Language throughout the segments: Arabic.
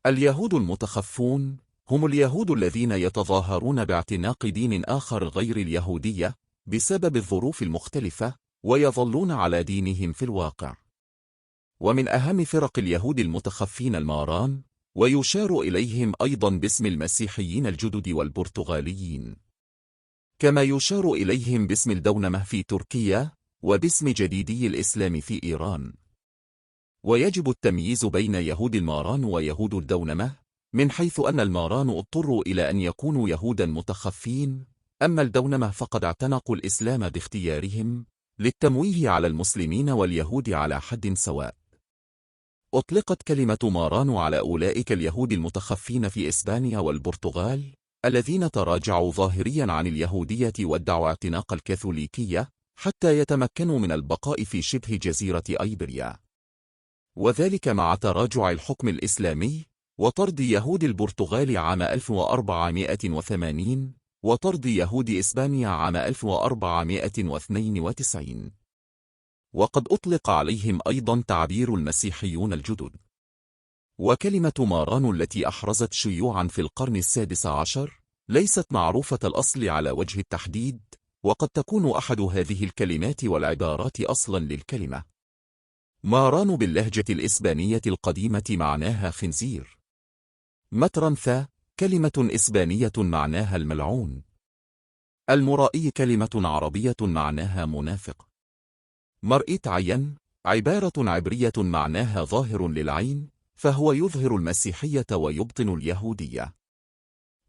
اليهود المتخفون هم اليهود الذين يتظاهرون باعتناق دين آخر غير اليهودية بسبب الظروف المختلفة، ويظلون على دينهم في الواقع. ومن أهم فرق اليهود المتخفين الماران، ويشار إليهم أيضا باسم المسيحيين الجدد والبرتغاليين، كما يشار إليهم باسم الدونمة في تركيا، وباسم جديدي الإسلام في إيران. ويجب التمييز بين يهود الماران ويهود الدونمة، من حيث أن الماران اضطروا إلى أن يكونوا يهودا متخفين، أما الدونمة فقد اعتنقوا الإسلام باختيارهم للتمويه على المسلمين واليهود على حد سواء. أطلقت كلمة ماران على أولئك اليهود المتخفين في إسبانيا والبرتغال، الذين تراجعوا ظاهريا عن اليهودية وادعوا اعتناق الكاثوليكية حتى يتمكنوا من البقاء في شبه جزيرة أيبريا، وذلك مع تراجع الحكم الإسلامي وطرد يهود البرتغال عام 1480 وطرد يهود إسبانيا عام 1492. وقد أطلق عليهم أيضا تعبير المسيحيون الجدد. وكلمة ماران التي أحرزت شيوعا في القرن السادس عشر ليست معروفة الأصل على وجه التحديد، وقد تكون أحد هذه الكلمات والعبارات أصلا للكلمة. ماران باللهجة الإسبانية القديمة معناها خنزير. مترنثا كلمة إسبانية معناها الملعون. المرائي كلمة عربية معناها منافق. مرئيت عين عبارة عبرية معناها ظاهر للعين، فهو يظهر المسيحية ويبطن اليهودية.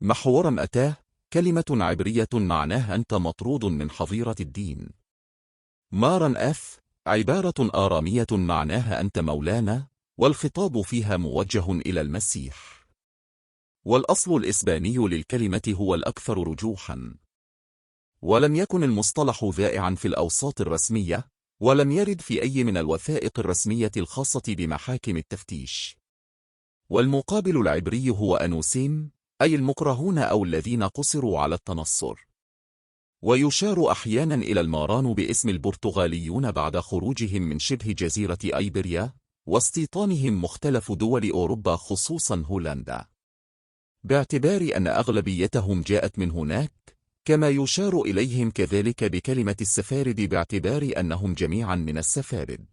محورا أتاه كلمة عبرية معناها أنت مطرود من حظيرة الدين. مارا أث عبارة آرامية معناها أنت مولانا، والخطاب فيها موجه إلى المسيح. والأصل الإسباني للكلمة هو الأكثر رجوحا، ولم يكن المصطلح ذائعا في الأوساط الرسمية، ولم يرد في أي من الوثائق الرسمية الخاصة بمحاكم التفتيش. والمقابل العبري هو أنوسيم، أي المكرهون أو الذين قصروا على التنصر. ويشار أحيانا إلى الماران باسم البرتغاليون بعد خروجهم من شبه جزيرة أيبريا واستيطانهم مختلف دول أوروبا خصوصا هولندا، باعتبار أن أغلبيتهم جاءت من هناك، كما يشار إليهم كذلك بكلمة السفارد باعتبار أنهم جميعا من السفارد.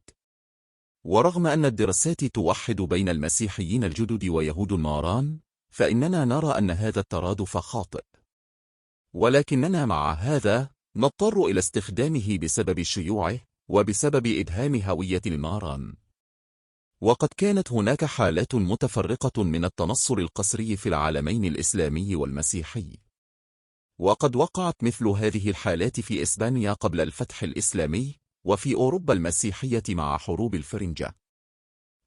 ورغم أن الدراسات توحد بين المسيحيين الجدد ويهود الماران، فإننا نرى أن هذا الترادف خاطئ، ولكننا مع هذا نضطر إلى استخدامه بسبب شيوعه وبسبب إبهام هوية الماران. وقد كانت هناك حالات متفرقة من التنصر القسري في العالمين الإسلامي والمسيحي، وقد وقعت مثل هذه الحالات في إسبانيا قبل الفتح الإسلامي، وفي أوروبا المسيحية مع حروب الفرنجة.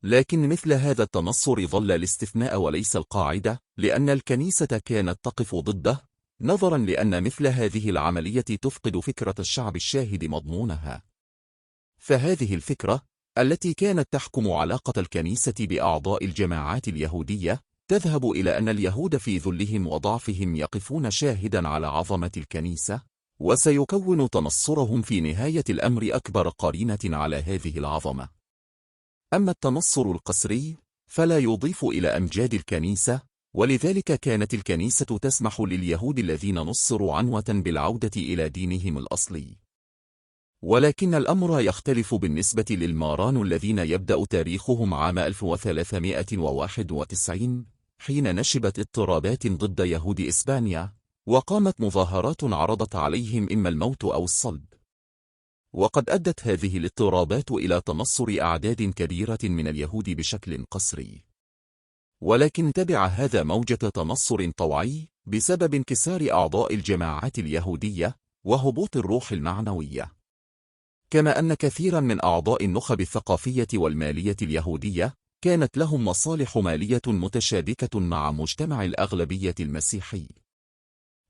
لكن مثل هذا التنصر ظل الاستثناء وليس القاعدة، لأن الكنيسة كانت تقف ضده، نظرا لأن مثل هذه العملية تفقد فكرة الشعب الشاهد مضمونها. فهذه الفكرة التي كانت تحكم علاقة الكنيسة بأعضاء الجماعات اليهودية تذهب إلى أن اليهود في ذلهم وضعفهم يقفون شاهدا على عظمة الكنيسة، وسيكون تنصرهم في نهاية الأمر أكبر قرينة على هذه العظمة. أما التنصر القسري فلا يضيف إلى أمجاد الكنيسة، ولذلك كانت الكنيسة تسمح لليهود الذين نصروا عنوة بالعودة إلى دينهم الأصلي. ولكن الأمر يختلف بالنسبة للماران الذين يبدأ تاريخهم عام 1391 حين نشبت اضطرابات ضد يهود إسبانيا، وقامت مظاهرات عرضت عليهم إما الموت أو الصلب. وقد أدت هذه الاضطرابات إلى تنصر أعداد كبيرة من اليهود بشكل قسري، ولكن تبع هذا موجة تنصر طوعي بسبب انكسار أعضاء الجماعات اليهودية وهبوط الروح المعنوية، كما أن كثيرا من أعضاء النخب الثقافية والمالية اليهودية كانت لهم مصالح مالية متشابكة مع مجتمع الأغلبية المسيحي.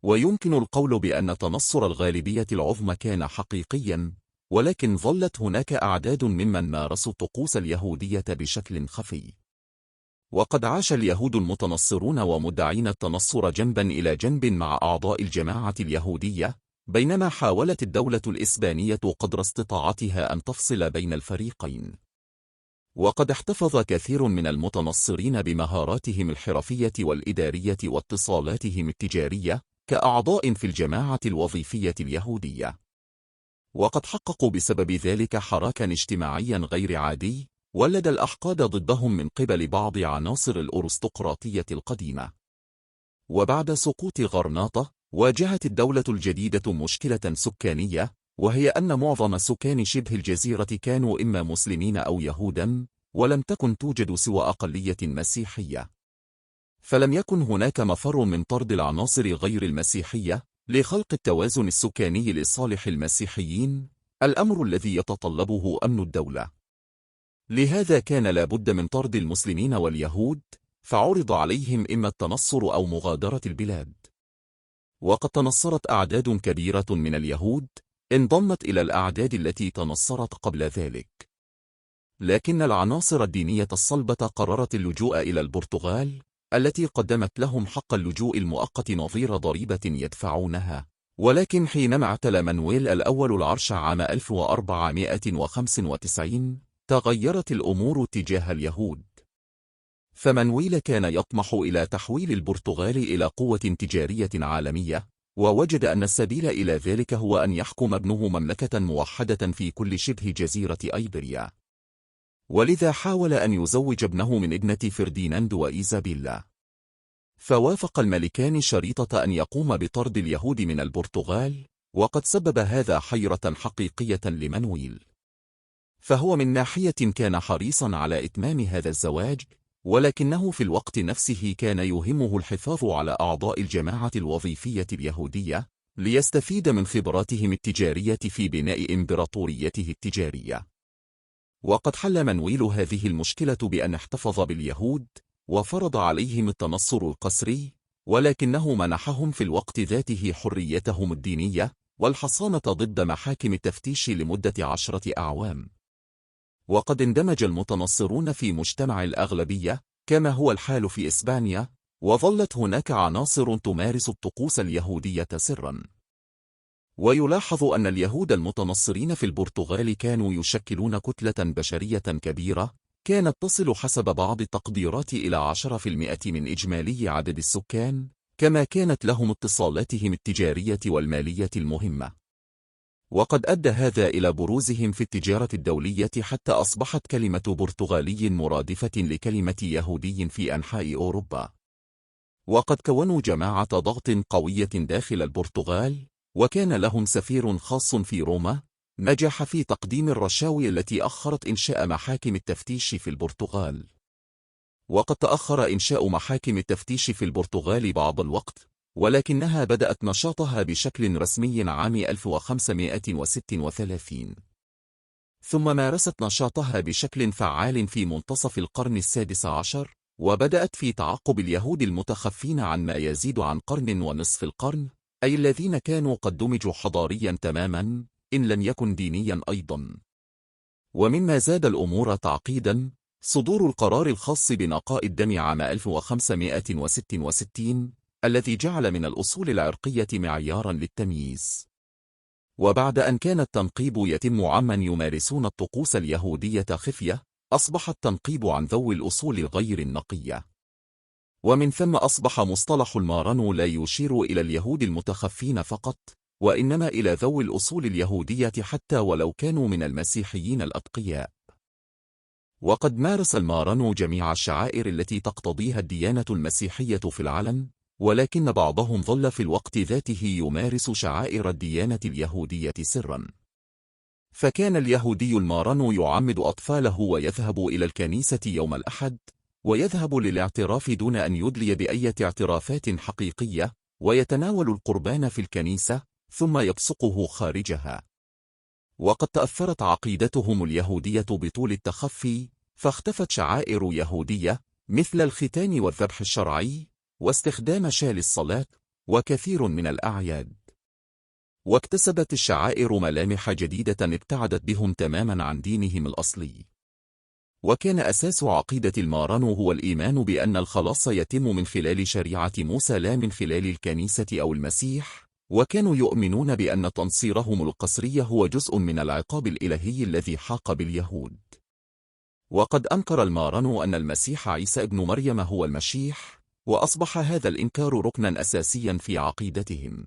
ويمكن القول بأن تنصر الغالبية العظمى كان حقيقيا، ولكن ظلت هناك أعداد ممن مارسوا الطقوس اليهودية بشكل خفي. وقد عاش اليهود المتنصرون ومدعين التنصر جنبا إلى جنب مع أعضاء الجماعة اليهودية، بينما حاولت الدولة الإسبانية قدر استطاعتها أن تفصل بين الفريقين. وقد احتفظ كثير من المتنصرين بمهاراتهم الحرفية والإدارية واتصالاتهم التجارية كأعضاء في الجماعة الوظيفية اليهودية، وقد حققوا بسبب ذلك حراكا اجتماعيا غير عادي ولد الأحقاد ضدهم من قبل بعض عناصر الأرستقراطية القديمة. وبعد سقوط غرناطة واجهت الدولة الجديدة مشكلة سكانية، وهي أن معظم سكان شبه الجزيرة كانوا إما مسلمين أو يهودا، ولم تكن توجد سوى أقلية مسيحية، فلم يكن هناك مفر من طرد العناصر غير المسيحية لخلق التوازن السكاني لصالح المسيحيين، الأمر الذي يتطلبه أمن الدولة. لهذا كان لابد من طرد المسلمين واليهود، فعرض عليهم إما التنصر أو مغادرة البلاد. وقد تنصرت أعداد كبيرة من اليهود انضمت إلى الأعداد التي تنصرت قبل ذلك، لكن العناصر الدينية الصلبة قررت اللجوء إلى البرتغال التي قدمت لهم حق اللجوء المؤقت نظير ضريبة يدفعونها. ولكن حينما اعتلى مانويل الأول العرش عام 1495 تغيرت الأمور تجاه اليهود، فمانويل كان يطمح إلى تحويل البرتغال إلى قوة تجارية عالمية، ووجد أن السبيل إلى ذلك هو أن يحكم ابنه مملكة موحدة في كل شبه جزيرة أيبيريا، ولذا حاول أن يزوج ابنه من ابنة فرديناند وإيزابيلا. فوافق الملكان شريطة أن يقوم بطرد اليهود من البرتغال، وقد سبب هذا حيرة حقيقية لمانويل، فهو من ناحية كان حريصا على إتمام هذا الزواج، ولكنه في الوقت نفسه كان يهمه الحفاظ على أعضاء الجماعة الوظيفية اليهودية ليستفيد من خبراتهم التجارية في بناء إمبراطوريته التجارية. وقد حل مانويل هذه المشكلة بأن احتفظ باليهود وفرض عليهم التنصر القسري، ولكنه منحهم في الوقت ذاته حريتهم الدينية والحصانة ضد محاكم التفتيش لمدة 10 أعوام. وقد اندمج المتنصرون في مجتمع الأغلبية كما هو الحال في إسبانيا، وظلت هناك عناصر تمارس الطقوس اليهودية سرا. ويلاحظ أن اليهود المتنصرين في البرتغال كانوا يشكلون كتلة بشرية كبيرة كانت تصل حسب بعض التقديرات إلى 10% من إجمالي عدد السكان، كما كانت لهم اتصالاتهم التجارية والمالية المهمة. وقد أدى هذا إلى بروزهم في التجارة الدولية حتى أصبحت كلمة برتغالي مرادفة لكلمة يهودي في أنحاء أوروبا. وقد كونوا جماعة ضغط قوية داخل البرتغال، وكان لهم سفير خاص في روما نجح في تقديم الرشاوي التي أخرت إنشاء محاكم التفتيش في البرتغال. وقد تأخر إنشاء محاكم التفتيش في البرتغال بعض الوقت، ولكنها بدأت نشاطها بشكل رسمي عام 1536، ثم مارست نشاطها بشكل فعال في منتصف القرن السادس عشر، وبدأت في تعقب اليهود المتخفين عن ما يزيد عن قرن ونصف القرن، أي الذين كانوا قد دمجوا حضاريا تماما إن لم يكن دينيا أيضا. ومما زاد الأمور تعقيدا صدور القرار الخاص بنقاء الدم عام 1566 الذي جعل من الأصول العرقية معيارا للتمييز. وبعد أن كان التنقيب يتم عمن يمارسون الطقوس اليهودية خفية، أصبح التنقيب عن ذوي الأصول غير النقية، ومن ثم أصبح مصطلح المارانو لا يشير إلى اليهود المتخفين فقط، وإنما إلى ذوي الأصول اليهودية حتى ولو كانوا من المسيحيين الأتقياء. وقد مارس المارانو جميع الشعائر التي تقتضيها الديانة المسيحية في العلن، ولكن بعضهم ظل في الوقت ذاته يمارس شعائر الديانة اليهودية سرا. فكان اليهودي المارانو يعمد أطفاله ويذهب إلى الكنيسة يوم الأحد، ويذهب للاعتراف دون أن يدلي بأي اعترافات حقيقية، ويتناول القربان في الكنيسة ثم يبصقه خارجها. وقد تأثرت عقيدتهم اليهودية بطول التخفي، فاختفت شعائر يهودية مثل الختان والذبح الشرعي واستخدام شال الصلاة وكثير من الأعياد. واكتسبت الشعائر ملامح جديدة ابتعدت بهم تماما عن دينهم الأصلي. وكان أساس عقيدة المارانو هو الإيمان بأن الخلاص يتم من خلال شريعة موسى لا من خلال الكنيسة أو المسيح، وكانوا يؤمنون بأن تنصيرهم القسري هو جزء من العقاب الإلهي الذي حاق باليهود. وقد أنكر المارنو أن المسيح عيسى ابن مريم هو المشيح، وأصبح هذا الإنكار ركنا أساسيا في عقيدتهم،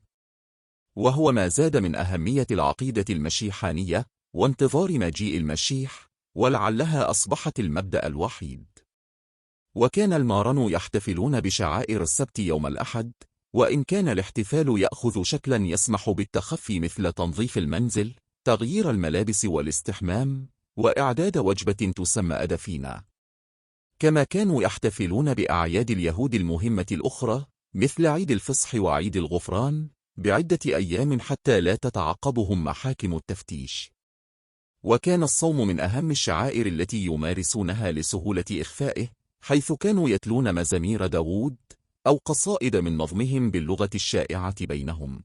وهو ما زاد من أهمية العقيدة المشيحانية وانتظار مجيء المشيح، ولعلها أصبحت المبدأ الوحيد. وكان المارنو يحتفلون بشعائر السبت يوم الأحد، وإن كان الاحتفال يأخذ شكلا يسمح بالتخفي مثل تنظيف المنزل، تغيير الملابس والاستحمام، وإعداد وجبة تسمى أدفينا. كما كانوا يحتفلون بأعياد اليهود المهمة الأخرى مثل عيد الفصح وعيد الغفران بعدة أيام حتى لا تتعقبهم محاكم التفتيش. وكان الصوم من أهم الشعائر التي يمارسونها لسهولة إخفائه، حيث كانوا يتلون مزامير داوود أو قصائد من نظمهم باللغة الشائعة بينهم.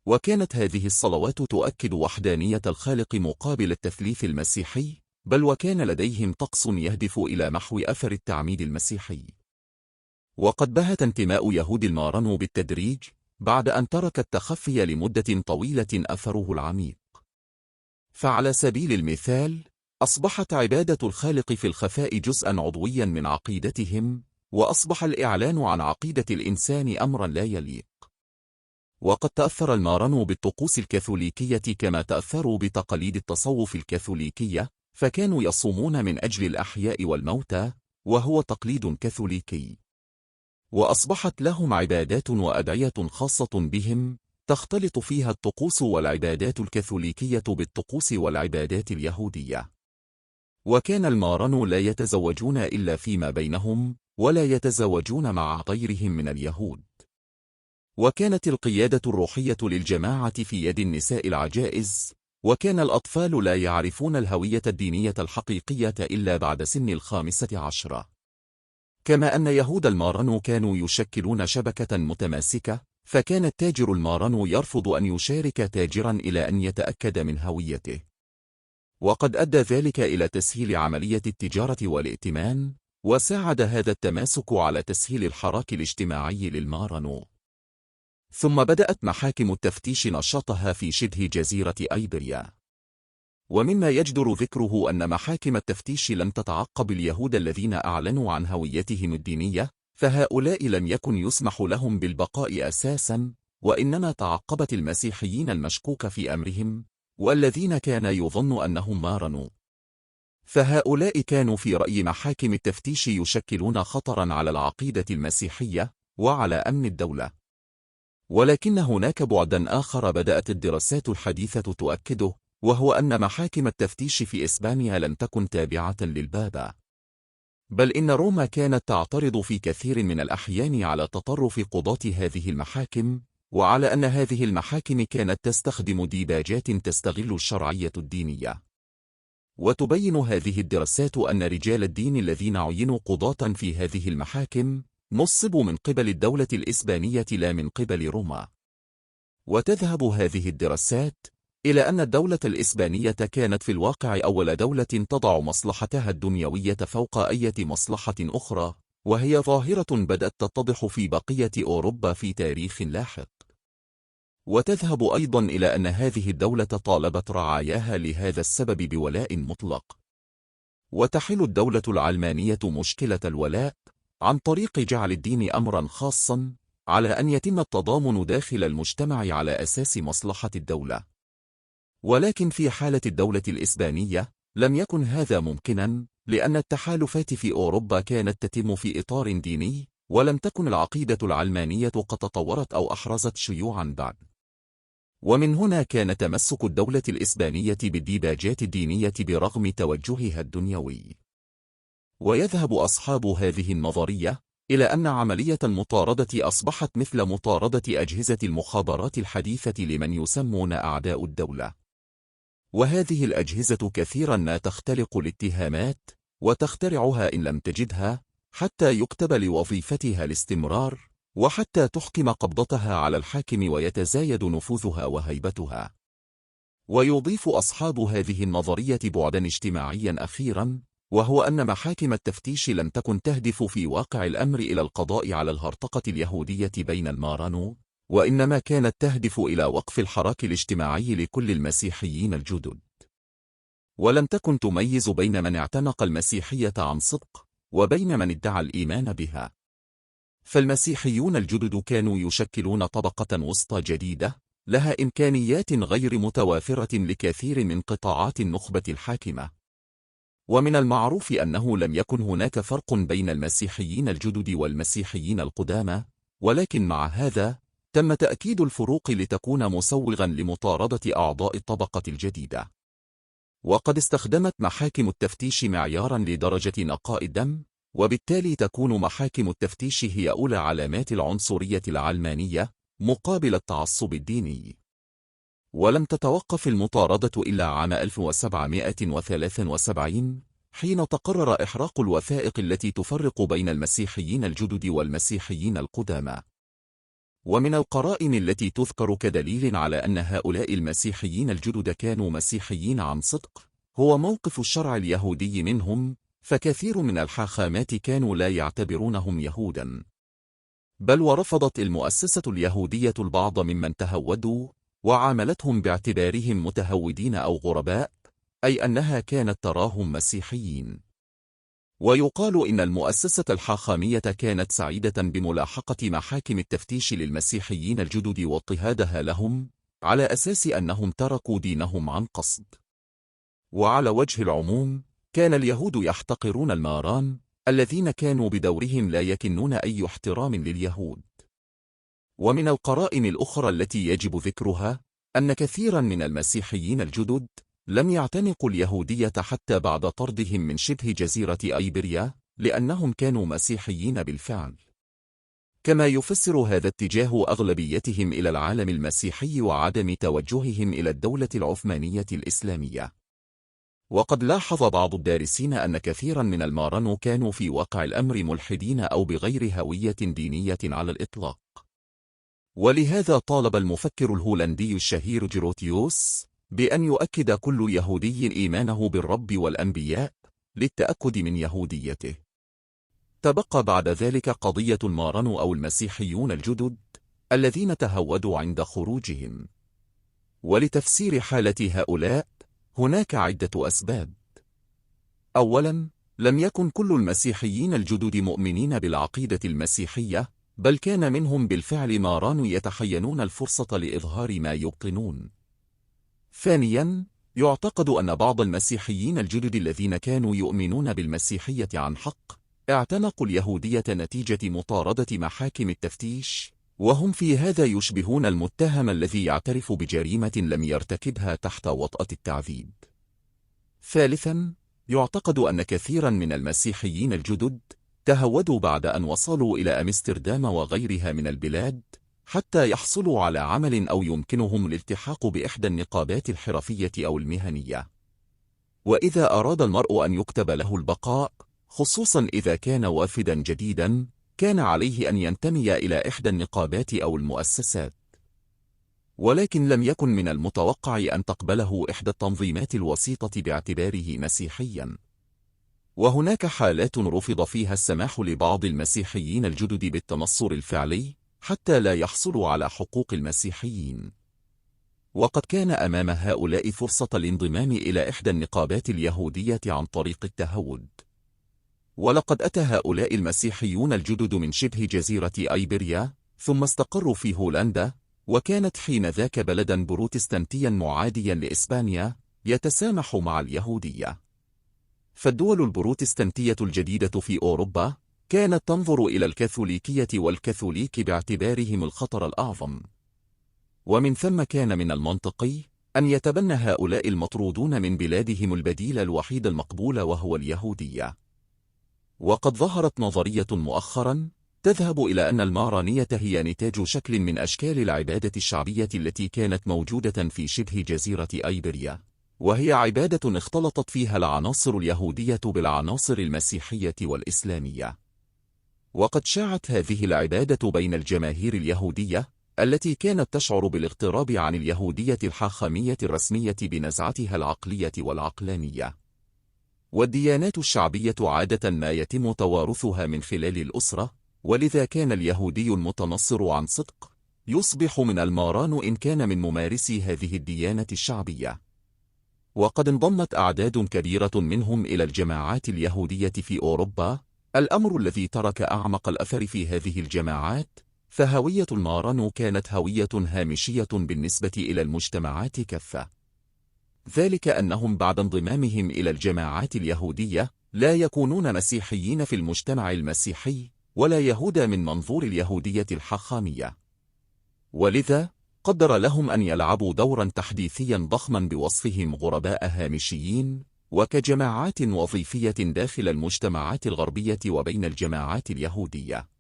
وكانت هذه الصلوات تؤكد وحدانية الخالق مقابل التثليث المسيحي، بل وكان لديهم طقس يهدف إلى محو أثر التعميد المسيحي. وقد بهت انتماء يهود المارنو بالتدريج بعد أن ترك التخفي لمدة طويلة أثره العميق. فعلى سبيل المثال، أصبحت عبادة الخالق في الخفاء جزءا عضويا من عقيدتهم، وأصبح الإعلان عن عقيدة الإنسان أمرا لا يليق. وقد تأثر المارنو بالطقوس الكاثوليكية كما تأثروا بتقاليد التصوف الكاثوليكية، فكانوا يصومون من أجل الأحياء والموتى، وهو تقليد كاثوليكي. وأصبحت لهم عبادات وأدعية خاصة بهم، تختلط فيها الطقوس والعبادات الكاثوليكية بالطقوس والعبادات اليهودية. وكان المارنو لا يتزوجون إلا فيما بينهم، ولا يتزوجون مع غيرهم من اليهود. وكانت القيادة الروحية للجماعة في يد النساء العجائز، وكان الأطفال لا يعرفون الهوية الدينية الحقيقية إلا بعد سن 15. كما أن يهود المارنو كانوا يشكلون شبكة متماسكة، فكان التاجر المارنو يرفض أن يشارك تاجرا إلى أن يتأكد من هويته. وقد أدى ذلك إلى تسهيل عملية التجارة والائتمان، وساعد هذا التماسك على تسهيل الحراك الاجتماعي للمارنو. ثم بدأت محاكم التفتيش نشاطها في شبه جزيرة أيبريا. ومما يجدر ذكره أن محاكم التفتيش لم تتعقب اليهود الذين أعلنوا عن هويتهم الدينية، فهؤلاء لم يكن يسمح لهم بالبقاء أساسا، وإنما تعقبت المسيحيين المشكوك في أمرهم، والذين كان يظن أنهم مارنوا. فهؤلاء كانوا في رأي محاكم التفتيش يشكلون خطرا على العقيدة المسيحية وعلى أمن الدولة. ولكن هناك بعدا آخر بدأت الدراسات الحديثة تؤكده، وهو أن محاكم التفتيش في إسبانيا لم تكن تابعة للبابا، بل إن روما كانت تعترض في كثير من الأحيان على تطرف قضاة هذه المحاكم، وعلى أن هذه المحاكم كانت تستخدم ديباجات تستغل الشرعية الدينية. وتبين هذه الدراسات أن رجال الدين الذين عينوا قضاة في هذه المحاكم نصبوا من قبل الدولة الإسبانية لا من قبل روما. وتذهب هذه الدراسات إلى أن الدولة الإسبانية كانت في الواقع أول دولة تضع مصلحتها الدنيوية فوق أي مصلحة أخرى، وهي ظاهرة بدأت تتضح في بقية أوروبا في تاريخ لاحق. وتذهب أيضا إلى أن هذه الدولة طالبت رعاياها لهذا السبب بولاء مطلق. وتحل الدولة العلمانية مشكلة الولاء عن طريق جعل الدين أمرا خاصا، على أن يتم التضامن داخل المجتمع على أساس مصلحة الدولة. ولكن في حالة الدولة الإسبانية لم يكن هذا ممكنا، لأن التحالفات في أوروبا كانت تتم في إطار ديني، ولم تكن العقيدة العلمانية قد تطورت أو أحرزت شيوعا بعد. ومن هنا كان تمسك الدولة الإسبانية بالديباجات الدينية برغم توجهها الدنيوي. ويذهب أصحاب هذه النظرية إلى أن عملية المطاردة أصبحت مثل مطاردة أجهزة المخابرات الحديثة لمن يسمون أعداء الدولة. وهذه الأجهزة كثيرا ما تختلق الاتهامات وتخترعها إن لم تجدها، حتى يكتب لوظيفتها الاستمرار، وحتى تحكم قبضتها على الحاكم ويتزايد نفوذها وهيبتها. ويضيف أصحاب هذه النظرية بعدا اجتماعيا أخيرا، وهو أن محاكم التفتيش لم تكن تهدف في واقع الأمر إلى القضاء على الهرطقة اليهودية بين المارنو، وإنما كانت تهدف إلى وقف الحراك الاجتماعي لكل المسيحيين الجدد. ولم تكن تميز بين من اعتنق المسيحية عن صدق وبين من ادعى الإيمان بها. فالمسيحيون الجدد كانوا يشكلون طبقة وسطى جديدة لها إمكانيات غير متوافرة لكثير من قطاعات النخبة الحاكمة. ومن المعروف أنه لم يكن هناك فرق بين المسيحيين الجدد والمسيحيين القدامى، ولكن مع هذا تم تأكيد الفروق لتكون مسوغا لمطاردة أعضاء الطبقة الجديدة. وقد استخدمت محاكم التفتيش معيارا لدرجة نقاء الدم، وبالتالي تكون محاكم التفتيش هي أولى علامات العنصرية العلمانية مقابل التعصب الديني. ولم تتوقف المطاردة إلا عام 1773 حين تقرر إحراق الوثائق التي تفرق بين المسيحيين الجدد والمسيحيين القدامى. ومن القرائن التي تذكر كدليل على أن هؤلاء المسيحيين الجدد كانوا مسيحيين عن صدق هو موقف الشرع اليهودي منهم، فكثير من الحاخامات كانوا لا يعتبرونهم يهودا، بل ورفضت المؤسسة اليهودية البعض ممن تهودوا وعاملتهم باعتبارهم متهودين أو غرباء، أي أنها كانت تراهم مسيحيين. ويقال إن المؤسسة الحاخامية كانت سعيدة بملاحقة محاكم التفتيش للمسيحيين الجدد واضطهادها لهم على أساس أنهم تركوا دينهم عن قصد. وعلى وجه العموم كان اليهود يحتقرون الماران الذين كانوا بدورهم لا يكنون أي احترام لليهود. ومن القرائن الأخرى التي يجب ذكرها أن كثيرا من المسيحيين الجدد لم يعتنقوا اليهودية حتى بعد طردهم من شبه جزيرة أيبريا لأنهم كانوا مسيحيين بالفعل، كما يفسر هذا اتجاه أغلبيتهم إلى العالم المسيحي وعدم توجههم إلى الدولة العثمانية الإسلامية. وقد لاحظ بعض الدارسين أن كثيرا من الماران كانوا في واقع الأمر ملحدين أو بغير هوية دينية على الإطلاق. ولهذا طالب المفكر الهولندي الشهير جيروتيوس بأن يؤكد كل يهودي إيمانه بالرب والأنبياء للتأكد من يهوديته. تبقى بعد ذلك قضية الماران أو المسيحيون الجدد الذين تهودوا عند خروجهم. ولتفسير حالة هؤلاء هناك عدة أسباب. أولا، لم يكن كل المسيحيين الجدد مؤمنين بالعقيدة المسيحية، بل كان منهم بالفعل ماران يتحينون الفرصة لإظهار ما يبطنون. ثانيا، يعتقد أن بعض المسيحيين الجدد الذين كانوا يؤمنون بالمسيحية عن حق اعتنقوا اليهودية نتيجة مطاردة محاكم التفتيش، وهم في هذا يشبهون المتهم الذي يعترف بجريمة لم يرتكبها تحت وطأة التعذيب. ثالثا، يعتقد أن كثيرا من المسيحيين الجدد تهودوا بعد أن وصلوا إلى أمستردام وغيرها من البلاد حتى يحصلوا على عمل أو يمكنهم الالتحاق بإحدى النقابات الحرفية أو المهنية. وإذا أراد المرء أن يكتب له البقاء، خصوصا إذا كان وافدا جديدا، كان عليه أن ينتمي إلى إحدى النقابات أو المؤسسات. ولكن لم يكن من المتوقع أن تقبله إحدى التنظيمات الوسيطة باعتباره مسيحيا. وهناك حالات رفض فيها السماح لبعض المسيحيين الجدد بالتنصر الفعلي حتى لا يحصلوا على حقوق المسيحيين. وقد كان أمام هؤلاء فرصة الانضمام إلى إحدى النقابات اليهودية عن طريق التهود. ولقد أتى هؤلاء المسيحيون الجدد من شبه جزيرة أيبريا ثم استقروا في هولندا، وكانت حينذاك بلدا بروتستانتيا معاديا لإسبانيا يتسامح مع اليهودية. فالدول البروتستانتية الجديدة في أوروبا كانت تنظر إلى الكاثوليكية والكاثوليك باعتبارهم الخطر الأعظم. ومن ثم كان من المنطقي أن يتبنى هؤلاء المطرودون من بلادهم البديل الوحيد المقبول وهو اليهودية. وقد ظهرت نظرية مؤخرا تذهب إلى أن المارانية هي نتاج شكل من أشكال العبادة الشعبية التي كانت موجودة في شبه جزيرة أيبريا، وهي عبادة اختلطت فيها العناصر اليهودية بالعناصر المسيحية والإسلامية. وقد شاعت هذه العبادة بين الجماهير اليهودية التي كانت تشعر بالاغتراب عن اليهودية الحاخامية الرسمية بنزعتها العقلية والعقلانية. والديانات الشعبية عادة ما يتم توارثها من خلال الأسرة، ولذا كان اليهودي المتنصر عن صدق يصبح من الماران إن كان من ممارسي هذه الديانة الشعبية. وقد انضمت أعداد كبيرة منهم إلى الجماعات اليهودية في أوروبا، الأمر الذي ترك أعمق الأثر في هذه الجماعات. فهوية المارانو كانت هوية هامشية بالنسبة إلى المجتمعات كافة، ذلك أنهم بعد انضمامهم إلى الجماعات اليهودية لا يكونون مسيحيين في المجتمع المسيحي ولا يهود من منظور اليهودية الحاخامية، ولذا قدر لهم أن يلعبوا دورا تحديثيا ضخما بوصفهم غرباء هامشيين وكجماعات وظيفية داخل المجتمعات الغربية وبين الجماعات اليهودية.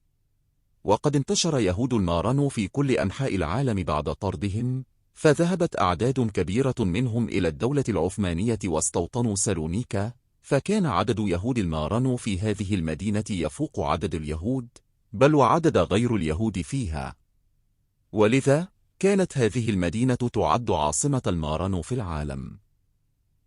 وقد انتشر يهود المارانو في كل أنحاء العالم بعد طردهم، فذهبت أعداد كبيرة منهم إلى الدولة العثمانية واستوطنوا سالونيكا، فكان عدد يهود المارانو في هذه المدينة يفوق عدد اليهود، بل وعدد غير اليهود فيها، ولذا كانت هذه المدينة تعد عاصمة المارانو في العالم.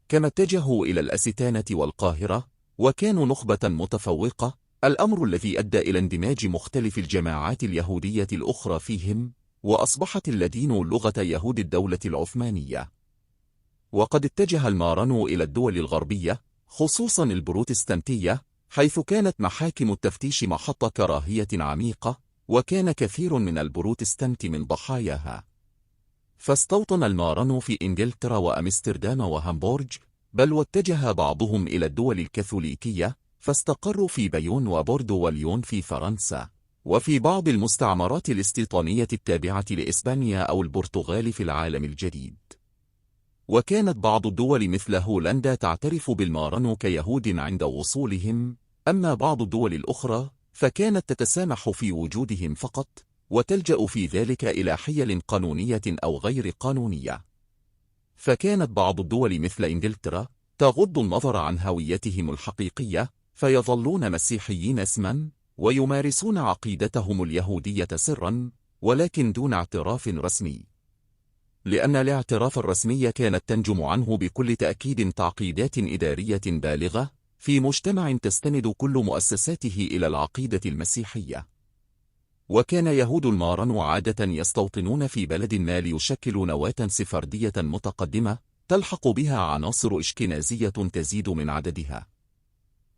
كما اتجهوا إلى الأستانة والقاهرة وكانوا نخبة متفوقة، الأمر الذي أدى إلى اندماج مختلف الجماعات اليهودية الأخرى فيهم، وأصبحت اللادين لغة يهود الدولة العثمانية. وقد اتجه المارانو إلى الدول الغربية خصوصا البروتستانتية، حيث كانت محاكم التفتيش محط كراهية عميقة، وكان كثير من البروتستانت من ضحاياها. فاستوطن المارانو في إنجلترا وأمستردام وهامبورج، بل واتجه بعضهم إلى الدول الكاثوليكية، فاستقروا في بيون وبوردو وليون في فرنسا، وفي بعض المستعمرات الاستيطانية التابعة لإسبانيا أو البرتغال في العالم الجديد. وكانت بعض الدول مثل هولندا تعترف بالمارانو كيهود عند وصولهم، أما بعض الدول الأخرى فكانت تتسامح في وجودهم فقط، وتلجأ في ذلك إلى حيل قانونية أو غير قانونية. فكانت بعض الدول مثل إنجلترا تغض النظر عن هويتهم الحقيقية، فيظلون مسيحيين اسما ويمارسون عقيدتهم اليهودية سرا، ولكن دون اعتراف رسمي، لأن الاعتراف الرسمي كانت تنجم عنه بكل تأكيد تعقيدات إدارية بالغة في مجتمع تستند كل مؤسساته إلى العقيدة المسيحية. وكان يهود المارانو عادة يستوطنون في بلد ما ليشكلوا نواة سفردية متقدمة تلحق بها عناصر إشكنازية تزيد من عددها.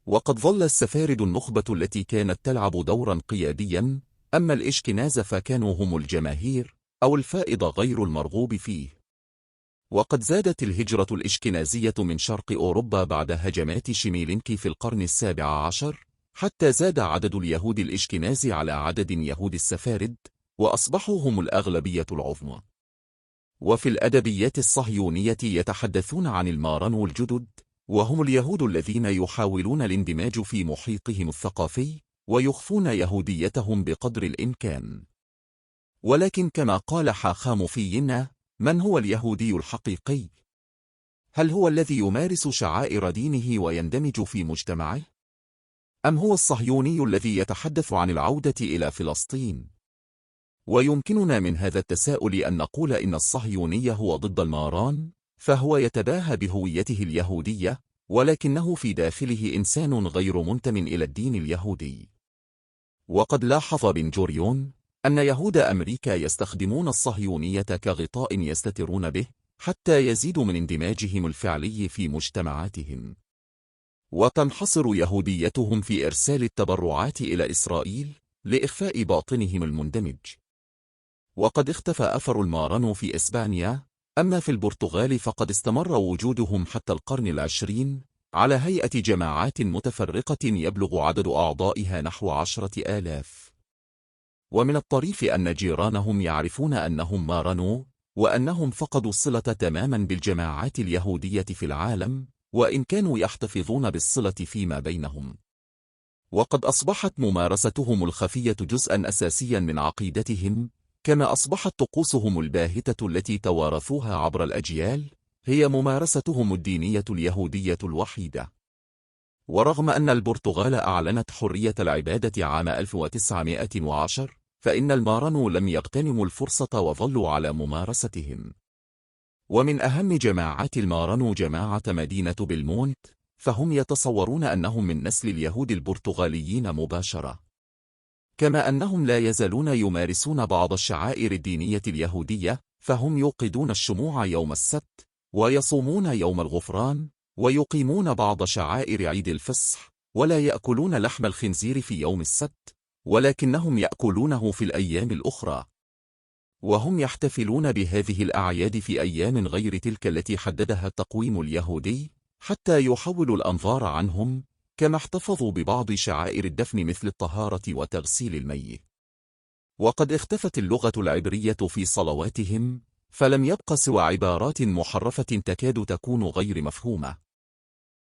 وقد ظل السفارد النخبة التي كانت تلعب دورا قياديا، أما الإشكناز فكانوا هم الجماهير أو الفائض غير المرغوب فيه. وقد زادت الهجرة الإشكنازية من شرق أوروبا بعد هجمات شميلنكي في القرن السابع عشر، حتى زاد عدد اليهود الإشكناز على عدد يهود السفارد، وأصبحوا هم الأغلبية العظمى. وفي الأدبيات الصهيونية يتحدثون عن المارانو الجدد، وهم اليهود الذين يحاولون الاندماج في محيطهم الثقافي ويخفون يهوديتهم بقدر الإمكان. ولكن كما قال حاخام فيينا: من هو اليهودي الحقيقي؟ هل هو الذي يمارس شعائر دينه ويندمج في مجتمعه؟ أم هو الصهيوني الذي يتحدث عن العودة إلى فلسطين؟ ويمكننا من هذا التساؤل أن نقول إن الصهيوني هو ضد الماران، فهو يتباهى بهويته اليهودية، ولكنه في داخله إنسان غير منتم إلى الدين اليهودي. وقد لاحظ بن جوريون أن يهود أمريكا يستخدمون الصهيونية كغطاء يستترون به حتى يزيدوا من اندماجهم الفعلي في مجتمعاتهم، وتنحصر يهوديتهم في إرسال التبرعات إلى إسرائيل لإخفاء باطنهم المندمج. وقد اختفى أثر المارانو في إسبانيا، أما في البرتغال فقد استمر وجودهم حتى القرن العشرين على هيئة جماعات متفرقة يبلغ عدد أعضائها نحو 10,000. ومن الطريف أن جيرانهم يعرفون أنهم مارانو، وأنهم فقدوا الصلة تماما بالجماعات اليهودية في العالم، وإن كانوا يحتفظون بالصلة فيما بينهم. وقد أصبحت ممارستهم الخفية جزءا أساسيا من عقيدتهم، كما أصبحت طقوسهم الباهتة التي توارثوها عبر الأجيال هي ممارستهم الدينية اليهودية الوحيدة. ورغم أن البرتغال أعلنت حرية العبادة عام 1910، فإن المارانو لم يغتنموا الفرصة وظلوا على ممارستهم. ومن أهم جماعات المارانو جماعة مدينة بلمونت، فهم يتصورون أنهم من نسل اليهود البرتغاليين مباشرة، كما أنهم لا يزالون يمارسون بعض الشعائر الدينية اليهودية، فهم يوقدون الشموع يوم السبت، ويصومون يوم الغفران، ويقيمون بعض شعائر عيد الفصح، ولا يأكلون لحم الخنزير في يوم السبت، ولكنهم يأكلونه في الأيام الأخرى. وهم يحتفلون بهذه الأعياد في أيام غير تلك التي حددها التقويم اليهودي، حتى يحولوا الأنظار عنهم، كما احتفظوا ببعض شعائر الدفن مثل الطهارة وتغسيل الميت. وقد اختفت اللغة العبرية في صلواتهم، فلم يبق سوى عبارات محرفة تكاد تكون غير مفهومة.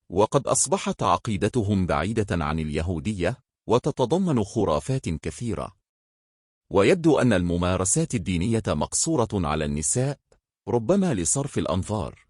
وقد أصبحت عقيدتهم بعيدة عن اليهودية، وتتضمن خرافات كثيرة. ويبدو أن الممارسات الدينية مقصورة على النساء، ربما لصرف الأنظار.